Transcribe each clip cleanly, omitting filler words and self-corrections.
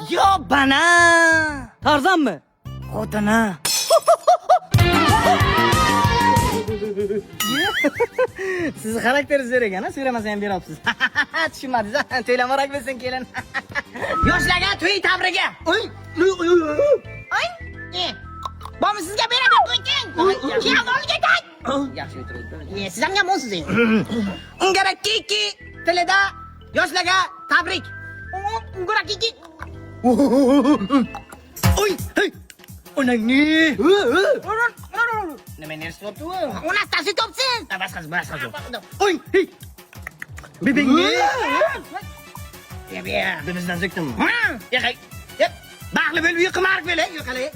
Yo bana. Tarzan mı? Xotini. Sizni xarakteringiz zo'r ekan, so'ramasam ham beryapsiz. Tushunmadingiz, to'ylamorak bo'lsin kelin. Yoshlarga to'y tabrigi. Oy. Oy. Bormi sizga beraman qo'ying. Keyin olga tag. Yaxshi o'tiring. Siz ham yomonsiz endi. Ungara kiki tilida yoshlarga tabrik. Ungara kiki. Oy, hey. Onangni. Nima nersi topdi u? Onasi topsin. Bas qaz. Oy, hey. Bebingni. Ya, bizdan so'kdimmi? Yaqay. Yep. Baxtli bo'lib uy qimarib bo'ling, yo'qalay.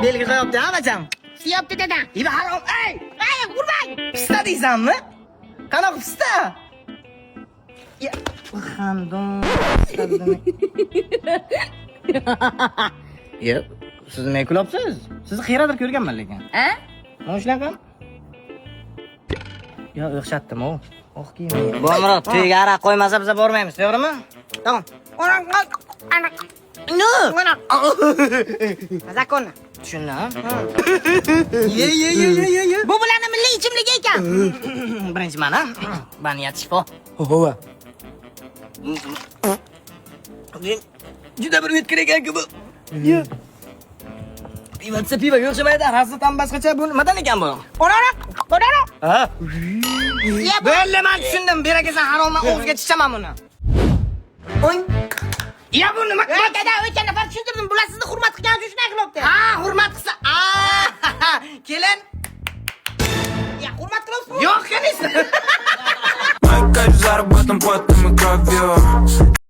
Belgi qo'yapti, ha, bacham? Siyapti dada. Iba harom. Ey, urmang. Pista deysanmi? Qanaqa pista? Ya, xandon. Ya, siz nima kulyapsiz? Sizni xiyradir ko'rganman lekin. Ha? Mana shunaqa. Yo, o'xshatdim-ku. Oh, kiyim. Bo'mrod, to'yga araq qo'ymasa biz bormaymiz, to'g'rimi? Tamam. No. Zakon. Tushundim. Ye. Bu bularning milliy ichimligi ekan. Birinchi mana. Baniyat shifo. Hova. Juda bir o'tkir ekan-ku bu. Yo. Pivo yo'qshamaydi, rasmdan boshqacha bu nimadan ekan bu? Qo'rara. Ha. Bo'ldi, men tushundim. Berakasan haromman, o'g'izga chichaman buni. Oy. Ya bu nima? Dada, o'tgan nafar tushuntirdim. Bular sizni hurmat qilgan uchun shunday qilyapti. Ha, hurmat qilsa. Kelin. Ya, hurmat qilyapsiz? Yo'q, конечно. Мои кайф заработан потом и кровью.